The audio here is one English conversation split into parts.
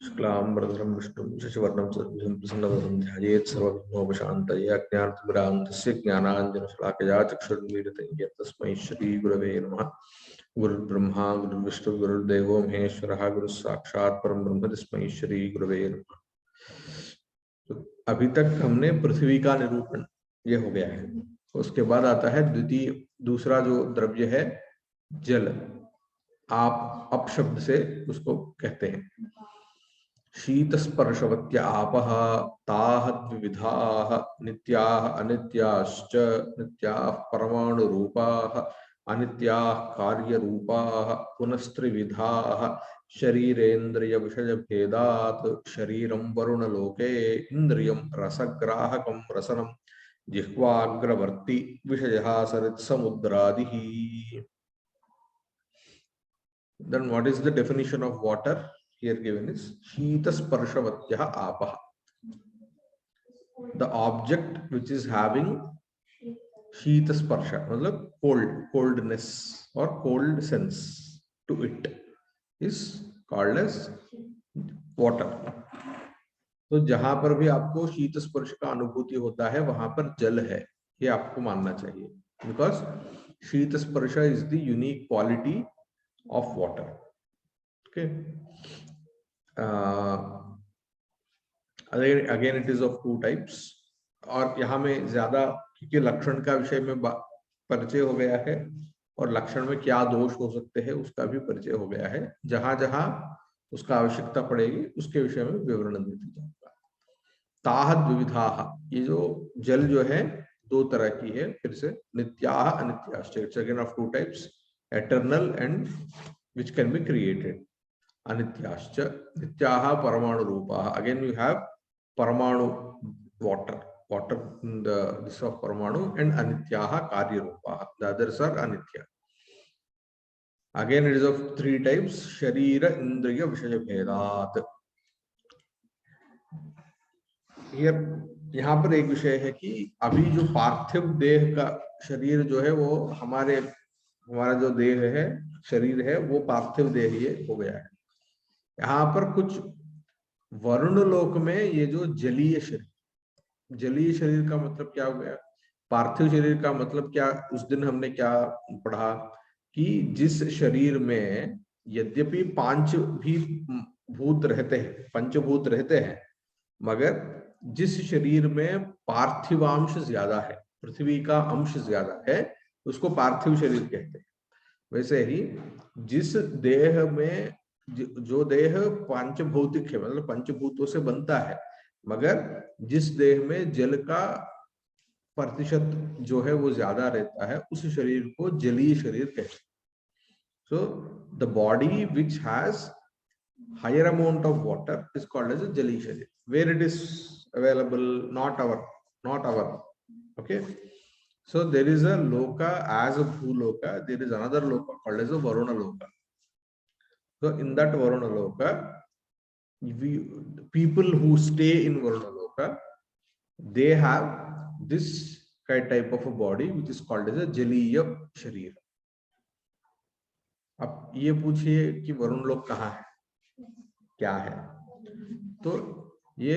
शुक्लांबरधरं विष्णुं शशिवर्णं चतुर्भुजं प्रसन्नवदनं ध्यायेत् सर्वविघ्नोपशान्तये अज्ञानतिमिरान्धस्य ज्ञानाञ्जनशलाकया चक्षुर्मीलितं येन तस्मै श्रीगुरवे नमः। गुरुर्ब्रह्मा गुरुर्विष्णुः गुरुर्देवो महेश्वरः गुरुः साक्षात् परं ब्रह्म तस्मै श्रीगुरवे नमः। तो अभी तक हमने पृथ्वी का निरूपण ये हो गया है। उसके बाद आता है दूसरा जो द्रव्य है जल। आप अपशब्द से उसको कहते हैं। शीतस्पर्शवत्य आपः ताः द्विविधाः नित्याः अनित्याश्च नित्याः परमाणुरूपाः अनित्याः कार्यरूपाः पुनस्त्रिविधाः शरीरेन्द्रियविषयभेदात् शरीरं वरुणलोके इन्द्रियं रसग्राहकं रसनं जिह्वाग्रवर्ती विषयः सरित्समुद्रादिः। Then what is the definition of water? Here given is Shita Sparshavatya Apah. The object which is having Shita Sparsha, मतलब coldness or cold sense to it is called as water. तो जहां पर भी आपको शीत स्पर्श का अनुभूति होता है वहां पर जल है, ये आपको मानना चाहिए, बिकॉज शीत स्पर्श is the unique quality of water. Okay. Again it is of two types. और यहाँ में ज्यादा क्योंकि लक्षण का विषय में परिचय हो गया है और लक्षण में क्या दोष हो सकते हैं उसका भी परिचय हो गया है। जहां जहां उसका आवश्यकता पड़ेगी उसके विषय में विवरण देते जाऊंगा। ताह द्विविधाः, ये जो जल जो है दो तरह की है। फिर से नित्याः अनित्याश्च, it's again of two types, eternal and which can be created. Anityascha, nityaha paramanu rupaha. Again you have paramanu water in the this of paramanu, and anityaha karya rupaha. The others are anitya. Again it is of three types: sharira indriya vishaya bhedat. Here यहाँ पर एक विषय है कि अभी जो पार्थिव देह का शरीर जो है वो हमारा जो देह है, शरीर है, वो पार्थिव देह ये हो गया है। यहाँ पर कुछ वरुण लोक में ये जो जलीय शरीर का मतलब क्या हो गया, पार्थिव शरीर का मतलब क्या, उस दिन हमने क्या पढ़ा कि जिस शरीर में यद्यपि पांच भी भूत रहते हैं, पंचभूत रहते हैं, मगर जिस शरीर में पार्थिवांश ज्यादा है, पृथ्वी का अंश ज्यादा है, उसको पार्थिव शरीर कहते हैं। वैसे ही जिस देह में जो देह पंचभौतिक है, मतलब पंचभूतों से बनता है, मगर जिस देह में जल का प्रतिशत जो है वो ज्यादा रहता है, उस शरीर को जलीय शरीर कहते हैं। So the body which has higher amount of water is called as a jali sharir. Where it is available, not our. Okay. So there is a loka as a bhuloka. There is another loka called as a varuna loka. So in that varuna loka, people who stay in varuna loka, they have this type of a body which is called as a jaliya sharir. अब ये पूछिए कि वरुण लोक कहाँ है, क्या है? तो ये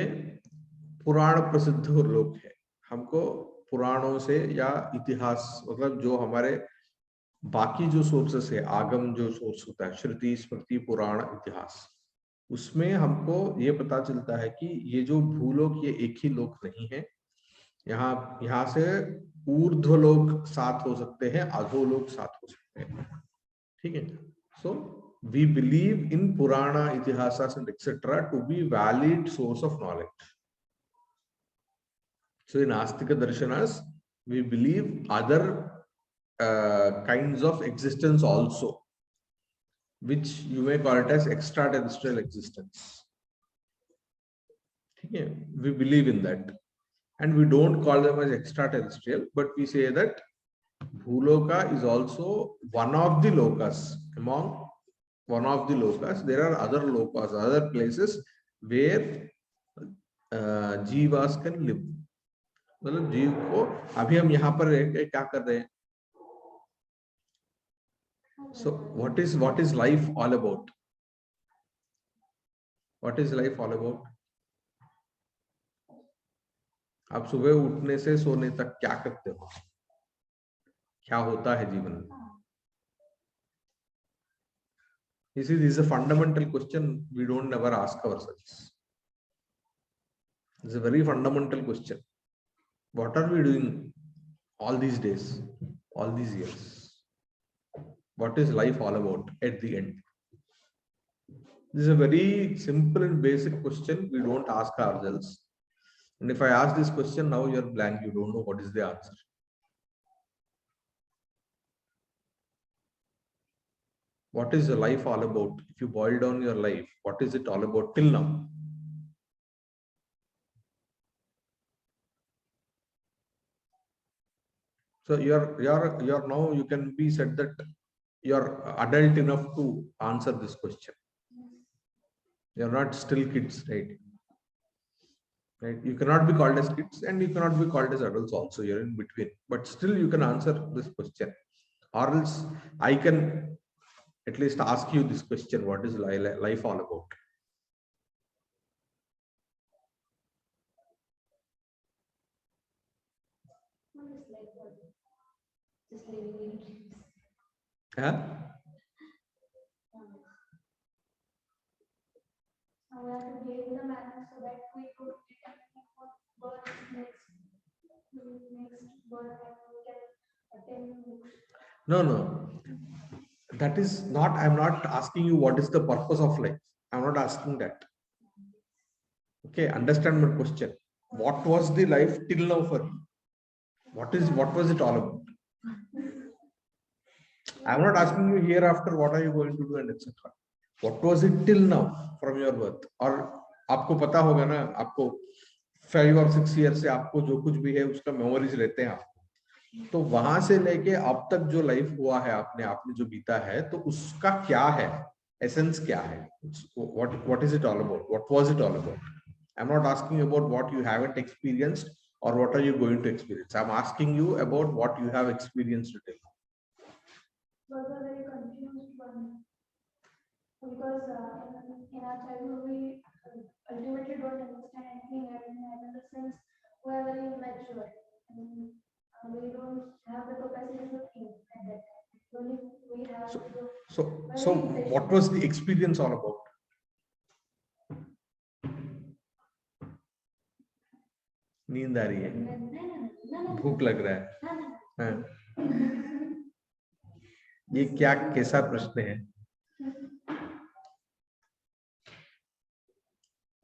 पुराण प्रसिद्ध लोक है। हमको पुराणों से या इतिहास, मतलब जो हमारे बाकी जो सोर्सेस है, आगम जो सोर्स होता है, श्रुति स्मृति पुराण इतिहास, उसमें हमको ये पता चलता है कि ये जो भूलोक ये एक ही लोक नहीं है। यहाँ से ऊर्ध्वलोक 7 हो सकते हैं, अधोलोक 7 हो सकते हैं। ठीक है। सो we believe in Purana, Itihasas and etc. to be valid source of knowledge. So in Astika Darshanas, we believe other kinds of existence also, which you may call it as extraterrestrial existence. Okay. We believe in that. And we don't call them as extraterrestrial, but we say that Bhuloka is also one of the lokas. Among one of the lokas, there are other lokas, other places where जीवास can live. मतलब जीव को अभी हम यहाँ पर क्या कर रहे हैं? So what is life all about? What is life all about? आप सुबह उठने से सोने तक क्या करते हो? क्या होता है जीवन में? You see, this is a fundamental question we don't never ask ourselves. It's a very fundamental question. What are we doing all these days, all these years? What is life all about at the end? This is a very simple and basic question we don't ask ourselves. And if I ask this question now, you're blank, you don't know what is the answer. What is your life all about? If you boil down your life, what is it all about till now? So you're now, you can be said that you're adult enough to answer this question. You're not still kids, right? Right? You cannot be called as kids and you cannot be called as adults also. You're in between, but still you can answer this question. Or else I can at least ask you this question: what is life all about? Just living in dreams. Huh? We have to give the manner so that we could determine what birth next birth and we can attain. No. That is not, I'm not asking you what is the purpose of life. I'm not asking that. Okay, understand my question. What was the life till now for you? What was it all about? I'm not asking you hereafter what are you going to do and etc. What was it till now from your birth? और आपको पता होगा ना, आपको 5 or 6 years से आपको जो कुछ भी है उसका मेमोरीज रहते हैं आपको, तो वहां से लेके अब तक जो लाइफ हुआ है आपने जो बीता है, तो उसका क्या है, एसेंस क्या है, what is it all about, what was it all about? I'm not asking about what you haven't experienced or what are you going to experience. I'm asking you about what you have experienced today. Was a very confused one because in our childhood we ultimately don't understand anything, and in the sense we are very immature and we don't have the capacity to think at that time. We have so what was the experience all about? नींद आ रही है, भूख लग रहा है, ये क्या कैसा प्रश्न है?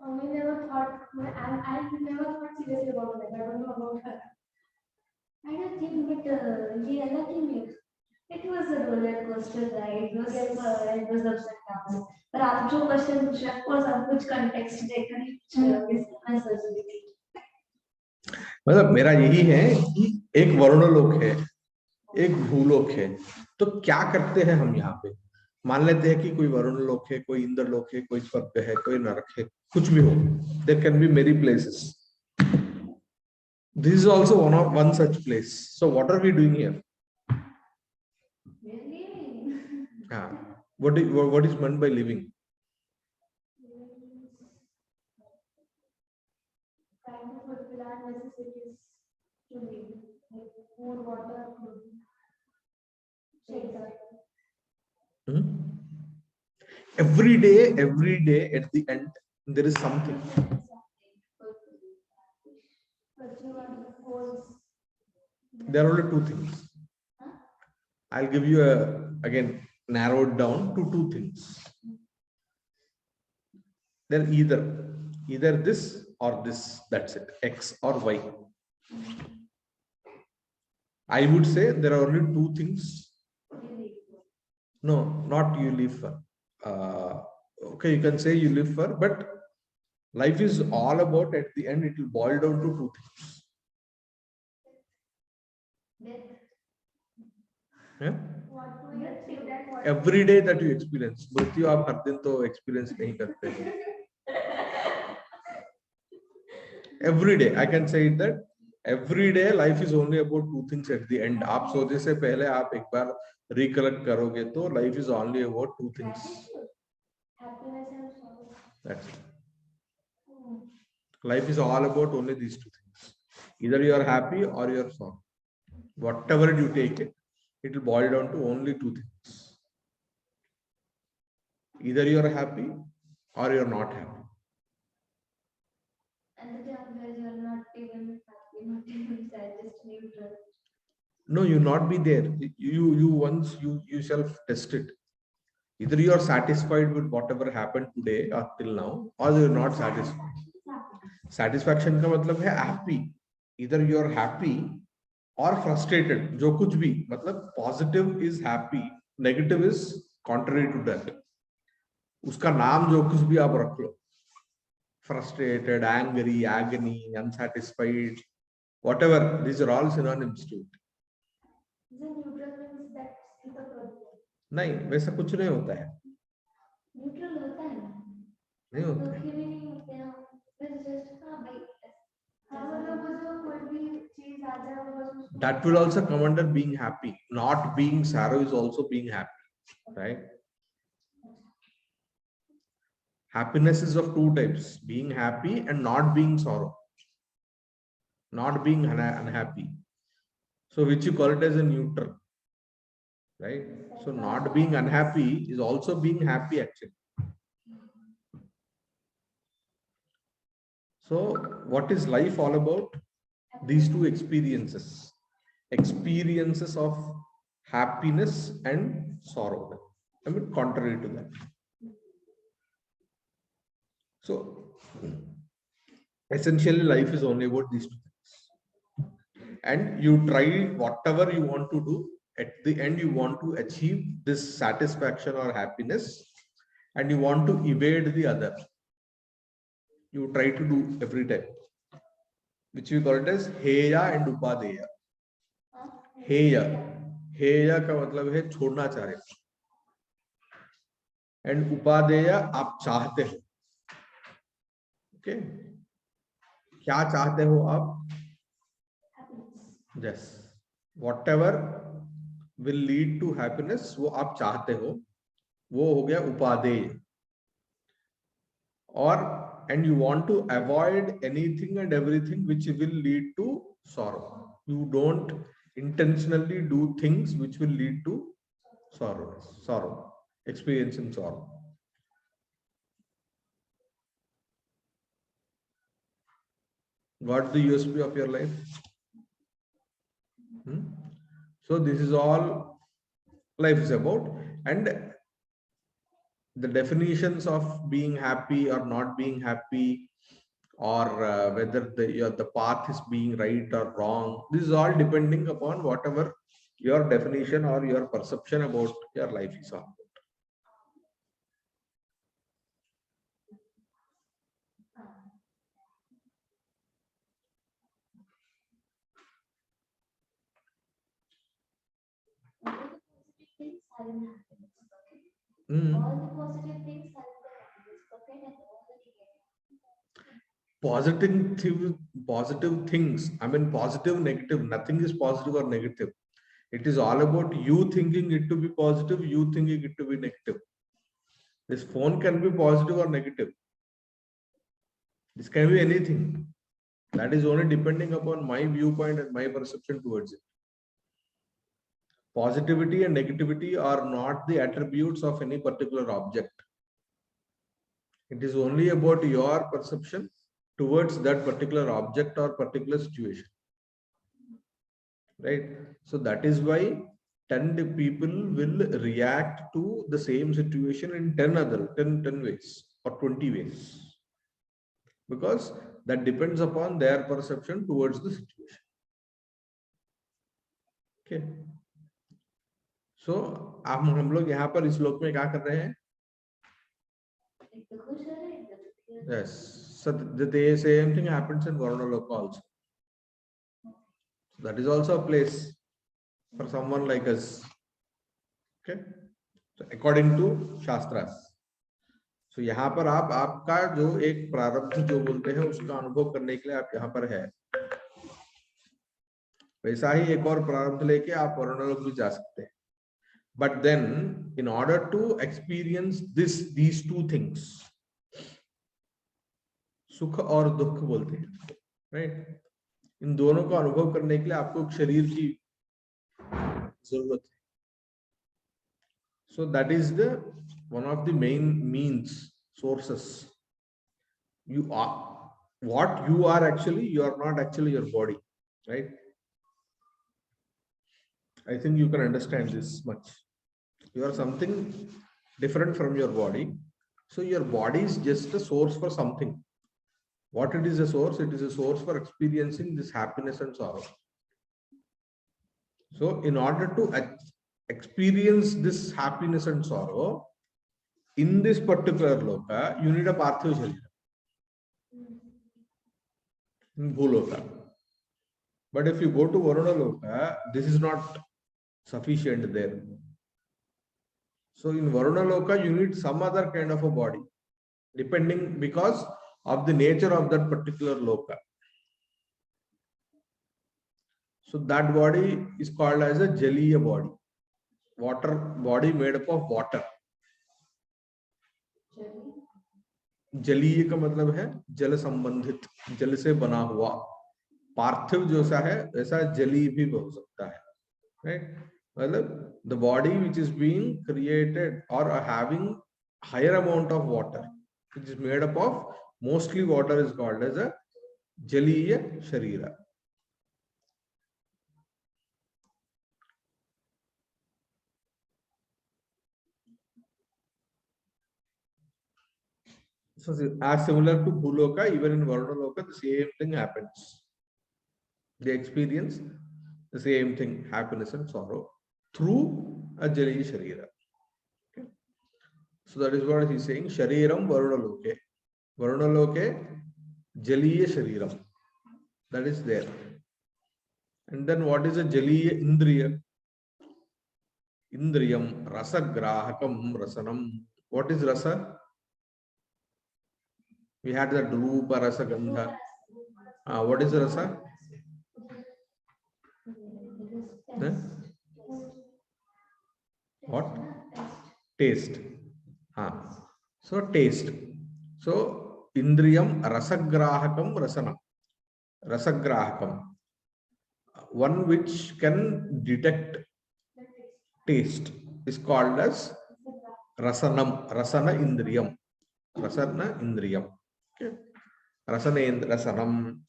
We never thought, I never thought seriously about that. I don't know about her. I don't think, but yeah, luckily it was a roller coaster ride. It was ups and downs. पर आप जो question पूछ रहे हैं, of course आप कुछ context देखकर ही पूछ रहे हो, मैं सोच रही थी. मतलब मेरा यही है कि एक वर्णलोक है, एक भूलोक है, तो क्या करते हैं हम यहाँ पे? मान लेते हैं कि कोई वरुणलोक है, कोई इंद्रलोक है, कोई स्वर्ग है, कोई नरक है, कुछ भी हो. There can be many places. This is also one such place. So what are we doing here? हाँ, what is meant by living? Trying to fulfill our necessities to live, like food, water, clothing, shelter. Every day at the end there is something. There are only two things. I'll give you again narrowed down to two things. They're either this or this, that's it, X or Y. I would say there are only two things. No, not you live for. Okay, you can say you live for, but life is all about, at the end it will boil down to two things. Yeah? Every day that you experience, मृत्यु आप हर दिन तो experience नहीं करते हैं. Every day, I can say it that every day life is only about two things at the end. आप सोने से पहले आप एक बार recollect करोगे तो life is only about two things. Happiness and sorrow. That's it. Life is all about only these two things. Either you are happy or you are sorry. Whatever you take it, it will boil down to only two things. Either you are happy or you are not happy. And the time where you are not even happy, not even sad, just neutral. No, you not be there. You once you self test it. Either you are satisfied with whatever happened today or till now, or you are not satisfied. Satisfaction का मतलब है happy. Either you are happy or frustrated. जो कुछ भी मतलब positive is happy, negative is contrary to that. उसका नाम जो कुछ भी आप रख लो. Frustrated, angry, agony, unsatisfied, whatever. These are all synonyms to it. नहीं, वैसा कुछ नहीं होता है. न्यूट्रल होता है ना? नहीं होता है. दुखी भी नहीं होते हैं, फिर जस्ट हाँ भाई, हाँ मतलब वो जो कोई भी चीज आ जाए वो बस उसको. That will also come under being happy. Not being sorrow is also being happy, right? Happiness is of two types: being happy and not being sorrow, not being unhappy. So which you call it as a neutral, right? So not being unhappy is also being happy actually. So what is life all about? These two experiences of happiness and sorrow. I mean, contrary to that. So essentially life is only about these two things, and you try whatever you want to do. At the end you want to achieve this satisfaction or happiness, and you want to evade the other. You try to do every time, which we call it as heya and upadeya. हेय का मतलब है छोड़ना चाह रहे, and उपादेय आप चाहते हो. Okay, क्या चाहते हो आप? Yes, whatever will lead to happiness वो आप चाहते हो, वो हो गया उपादेय. और and you want to avoid anything and everything which will lead to sorrow. You don't intentionally do things which will lead to sorrow, experiencing sorrow. What's the USP of your life? So this is all life is about, and the definitions of being happy or not being happy, or whether the path is being right or wrong, this is all depending upon whatever your definition or your perception about your life is all. All the positive things are positive things, I mean positive, negative, nothing is positive or negative. It is all about you thinking it to be positive, you thinking it to be negative. This phone can be positive or negative. This can be anything. That is only depending upon my viewpoint and my perception towards it. Positivity and negativity are not the attributes of any particular object. It is only about your perception towards that particular object or particular situation, right? So that is why 10 people will react to the same situation in 10 ways or 20 ways, because that depends upon their perception towards the situation. Okay, so हम लोग यहाँ पर इस श्लोक में क्या कर रहे हैं? Yes, so the same thing happens in Varuna Loka also. That is also a place for someone like us. Okay, so according to Shastras. So यहाँ पर आप आपका जो एक प्रारब्ध जो बोलते हैं उसका अनुभव करने के लिए आप यहाँ पर है, वैसा ही एक और प्रारब्ध लेके आप वरुण लोक भी जा सकते हैं. But then in order to experience these two things, सुख और दुख बोलते हैं, राइट। इन दोनों का अनुभव करने के लिए आपको एक शरीर की जरूरत है. So that is the one of the main means, sources. You are what you are actually, you are not actually your body, right? I think you can understand this much. You are something different from your body. So your body is just a source for something. What it is a source? It is a source for experiencing this happiness and sorrow. So in order to experience this happiness and sorrow in this particular loka, you need a parthiva sharira, in bhuloka. But if you go to Varuna loka, this is not sufficient there. So in Varuna loka, you need some other kind of a body, depending because of the nature of that particular loka. So that body is called as a Jaliya body, water body made up of water. जलीय का मतलब है जल संबंधित, जल से बना हुआ. पार्थिव जैसा है वैसा जलीय भी हो सकता है, राइट. मतलब the body which is being created or having higher amount of water, which is made up of mostly water, is called as a jaliya sharira. So as similar to Bhuloka, even in Varunaloka, the same thing happens. They experience the same thing, happiness and sorrow, through a Jaliya Sharira. Okay. So that is what he is saying. Shariram Varunaloke. Varunaloke Jaliya Shariram. That is there. And then what is a Jaliya Indriya? Indriyam Rasagrahakam Rasanam. What is Rasa? We had that Rupa Rasa Gandha. What is Rasa? Huh? What? Taste. So taste. So Indriyam Rasagrahakam Rasanam. Rasagrahakam. One which can detect taste is called as Rasanam. Rasana Indriyam. Rasana Indriyam. Okay. Rasanam.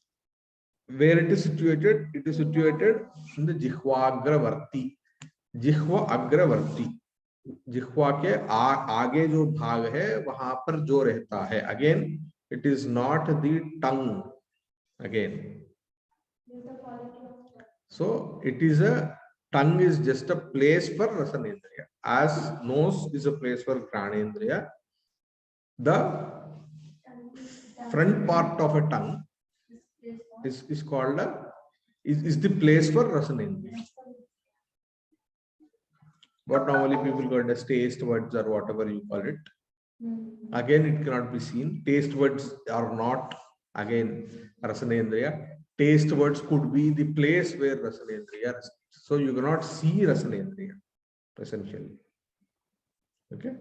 Where it is situated? It is situated in the Jihva Agravarti. Jihva Agravarti. जिह्वा के आगे जो भाग है वहां पर जो रहता है. Again it is not the tongue again. So it is a tongue is just a place for Rasanendriya. As nose is a place for Granendriya, the front part of a tongue is called is the place for Rasanendriya. What normally people call as taste buds or whatever you call it. Again, it cannot be seen. Taste buds are not again Rasanendriya. Taste buds could be the place where Rasanendriya resides. So you cannot see Rasanendriya essentially. Okay.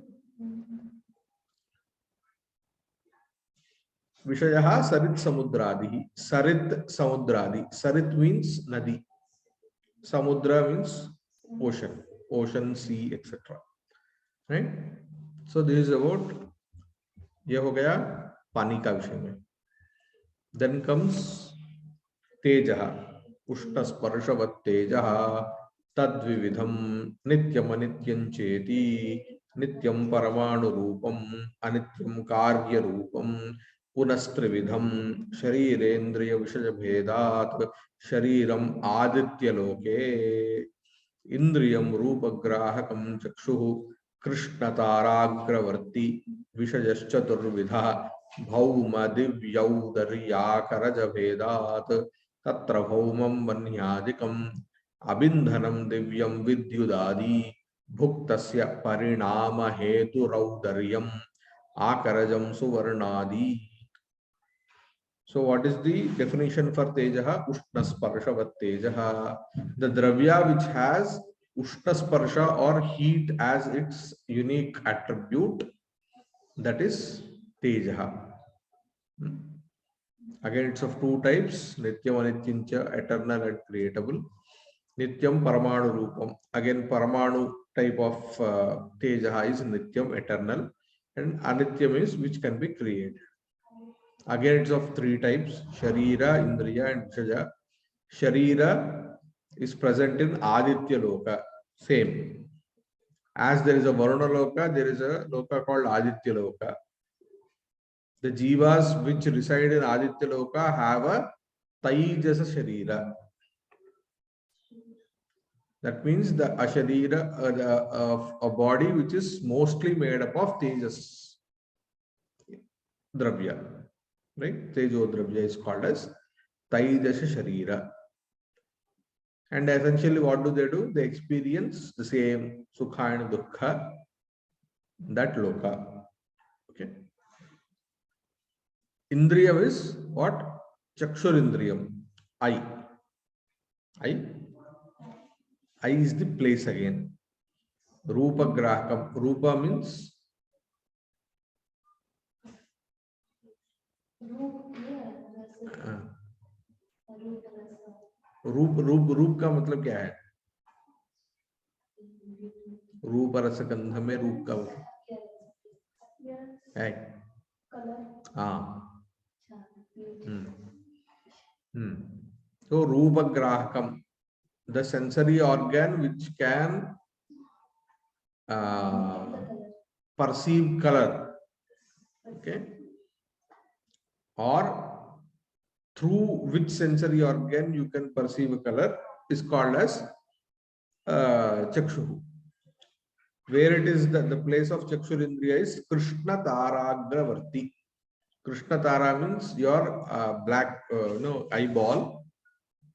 Vishayaha Sarit Samudradi. Sarit Samudradi. Sarit means Nadi. Samudra means ocean. Ocean, sea, etc. Right? So this is about ये हो गया पानी का विषय में. Then comes तेजः. उष्ण स्पर्शवत् तेजः तद्विविधं नित्यम अनित्यं चेति नित्यं परमाणु रूपम अनित्यं कार्य रूपम पुनस्त्रिविधं शरीरेन्द्रिय विषय भेदात् शरीरम आदित्य लोके इंद्रियम रूपग्राहकं चक्षुः कृष्ण ताराग्रवर्ती विषयश्चतुर्विधा भौम दिव्यौदर्याकरज भेदात् तत्र भौमं वन्यादिकम् अबिन्धनं दिव्यं विद्युदादि भुक्तस्य परिणाम हेतुरौदर्यम् आकरजं सुवर्णादि. So what is the definition for Tejaha? Ushna Sparshavat Tejaha. The Dravya which has Ushna Sparsha or heat as its unique attribute, that is Tejaha. Again, it's of two types, Nityam Anityam cha, eternal and creatable. Nityam Paramanu Rupam. Again, Paramanu type of Teja is Nityam, eternal, and Anityam is which can be created. Again, it's of three types, Sharira, Indriya, and Vishaja. Sharira is present in Aditya Loka, same. As there is a Varuna Loka, there is a Loka called Aditya Loka. The Jivas which reside in Aditya Loka have a Taijasa Sharira. That means a Sharira, a body which is mostly made up of Tejas Dravya. Right? Tejo Dravya is called as Taijasa Sharira. And essentially, what do? They experience the same Sukha and Dukkha, that Loka. Okay. Indriyam is what? Chakshur Indriyam. Eye. Eye is the place again. Rupa Grahakam. Rupa means रूप का मतलब क्या है? रूप रस गंध में रूप का है तो रूप ग्राहकम, the sensory organ which can perceive color, okay, or through which sensory organ you can perceive a color is called as Chakshu. Where it is the place of Chakshur Indriya is Krishna Taragravarti. Krishna Tara means your black eyeball,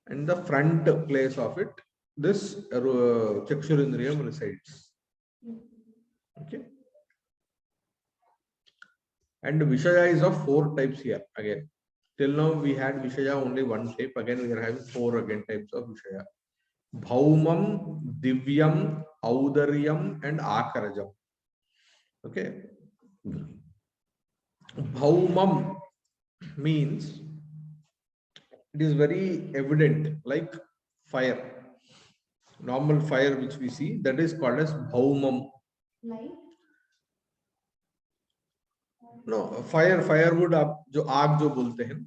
and the front place of it, this Chakshur Indriyam resides. Okay. And Vishaya is of four types here again. Till now we had Vishaya only one type. Again we are having four again types of Vishaya. Bhaumam, Divyam, Audaryam, and Akarajam. Okay. Bhaumam means it is very evident, like fire. Normal fire which we see, that is called as Bhaumam. Light? No, firewood जो आग जो बोलते हैं,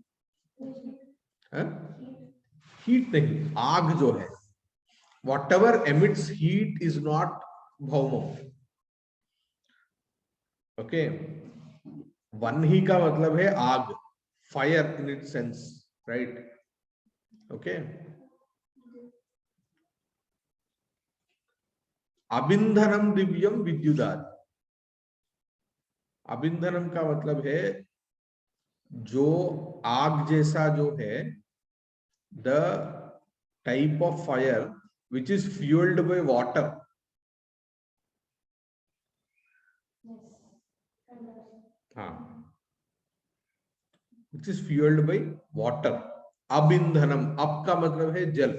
heat नहीं, आग जो है, whatever emits heat is not bhaumam. Okay, vanhi का मतलब है आग, fire in its sense, right? Okay. Abindhanam divyam vidyudad. अबिंधनम का मतलब है जो आग जैसा जो है, the type of fire which is fueled by water. Which is fueled by water. Abindhanam. Ab का मतलब है जल.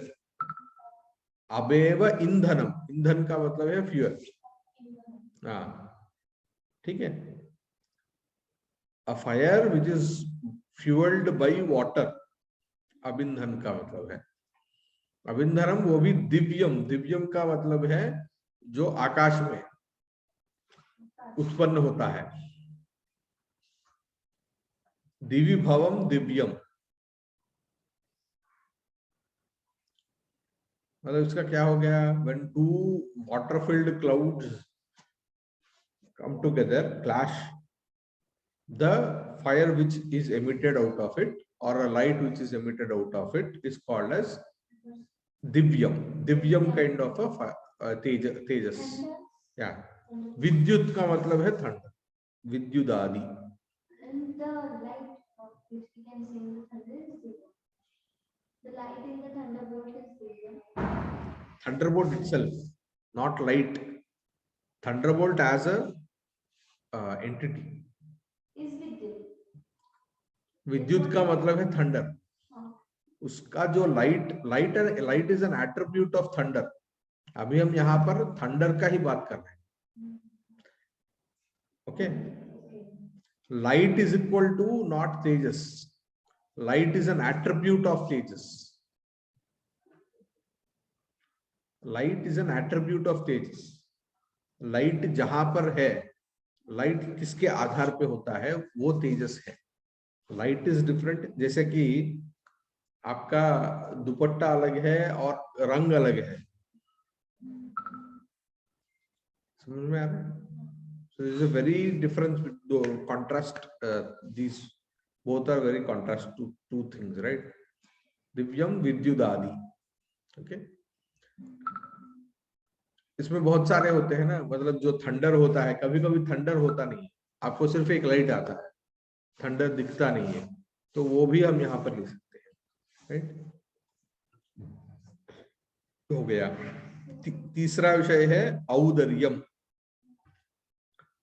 अबेव ईंधनम. ईंधन का मतलब है फ्यूल. ठीक है. A fire which is fueled by water, अबिंधन का मतलब है. अबिंधनम वो भी दिव्यम. दिव्यम का मतलब है जो आकाश में उत्पन्न होता है. दिव्य भवम दिव्यम, मतलब इसका क्या हो गया? When two water-filled clouds come together, clash, the fire which is emitted out of it, or a light which is emitted out of it, is called as divyam. Divyam kind of a fire, tejas. Yeah. Vidyut का मतलब है thunder. Vidyudadi. And the light which we can see in the thunder is zero. The light in the thunderbolt is zero. Thunderbolt itself, not light. Thunderbolt as a entity. Is vidyut. विद्युत का मतलब है thunder. उसका जो light is an attribute of thunder. अभी हम यहाँ पर थंडर का ही बात कर रहे हैं. Okay. Light is equal to not tejas. Light is an attribute of Tejas. Light is an attribute of Tejas. Light जहां पर है, लाइट किसके आधार पे होता है, वो तेजस है. Light is different. जैसे कि आपका दुपट्टा अलग है और रंग अलग है, समझ में आ रहा है? So there is a very difference with the contrast. These both are very contrast to two things, right? Divyam विद्युदादि. Okay. इसमें बहुत सारे होते हैं ना, मतलब जो थंडर होता है, कभी कभी थंडर होता नहीं, आपको सिर्फ एक लाइट आता है, थंडर दिखता नहीं है, तो वो भी हम यहाँ पर ले सकते हैं, राइट? हो गया. तीसरा विषय है औदर्यम.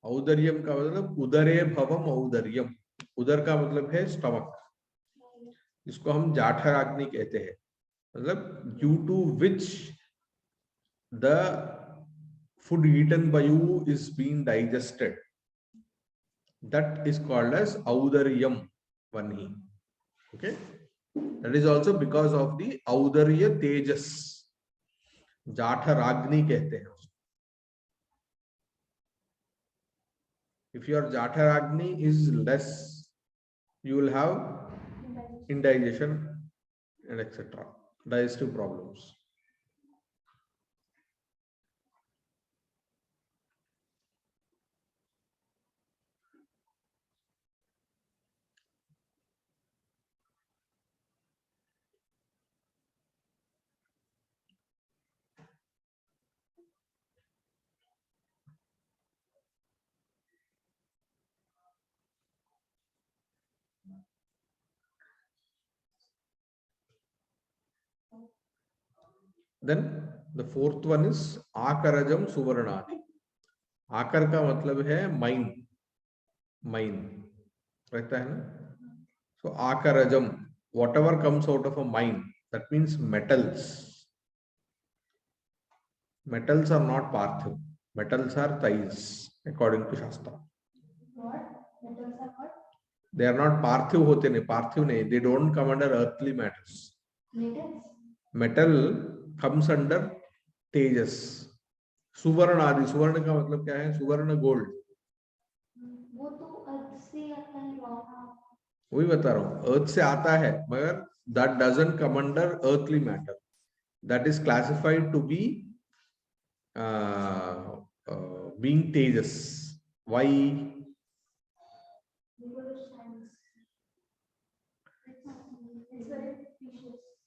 औदर्यम का मतलब उदरे भवम औदर्यम. उदर का मतलब है स्टमक, जिसको हम जाठराग्नि कहते हैं. मतलब due to which the food eaten by you is being digested. That is called as Audaryam Vanhi. Okay. That is also because of the Audarya Tejas. Jatharagni कहते हैं. If your Jatharagni is less, you will have indigestion and etc. Digestive problems. Then the fourth one is Akarajam Suvarnadi. आकर का मतलब है mine. Mine रहता है ना. So Akarajam, whatever comes out of a mine, that means metals. Metals are not parthiv. Metals are thais, according to Shastra. What? Metals are what? They are not parthiv होते नहीं, parthiv नहीं. They don't come under earthly matters. Metals? Metal comes under tejas. सुवर्ण आदि. सुवर्ण का मतलब क्या है? सुवर्ण गोल्ड. वो तो अर्थ से आता है. वही बता रहा हूँ, अर्थ से आता है, मगर that doesn't come under earthly matter. That is classified to be being tejas. Why?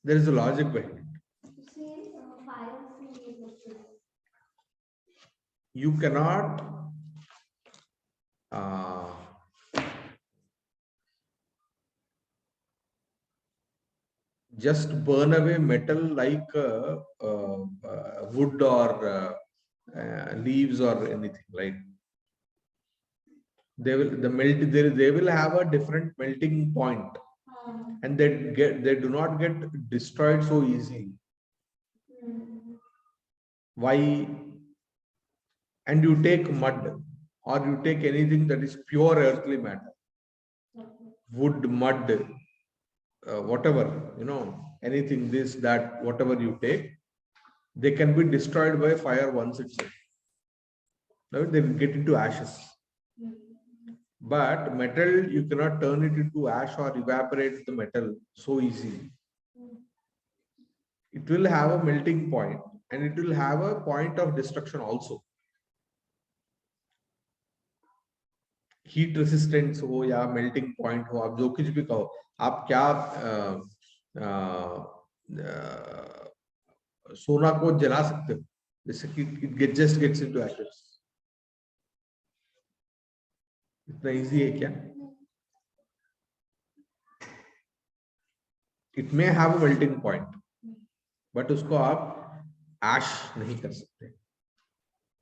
There is a logic behind it. You cannot just burn away metal like wood or leaves or anything, right? They will have a different melting point, and they do not get destroyed so easily. Why? And you take mud, or you take anything that is pure earthly matter, wood, mud, whatever, anything, this, that, whatever you take, they can be destroyed by fire once itself. Now they will get into ashes. But metal, you cannot turn it into ash or evaporate the metal so easily. It will have a melting point, and it will have a point of destruction also. Heat resistance हो या melting point हो, आप जो कुछ भी कहो, आप क्या सोना को जला सकते हो, जैसे कि it just gets into ashes. इतना easy है क्या? It may have a melting point, but उसको आप ash नहीं कर सकते.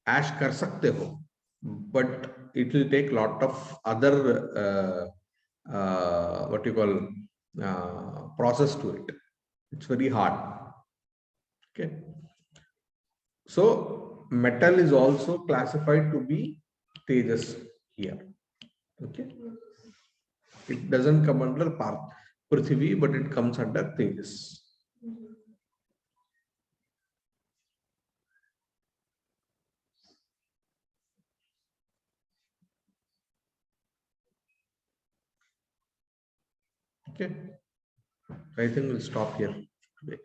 Ash कर सकते हो, but it will take lot of other what you call process to it. It's very hard. Okay. So metal is also classified to be tejas here. Okay. It doesn't come under Prithvi, but it comes under Tejas. Okay, I think we'll stop here today.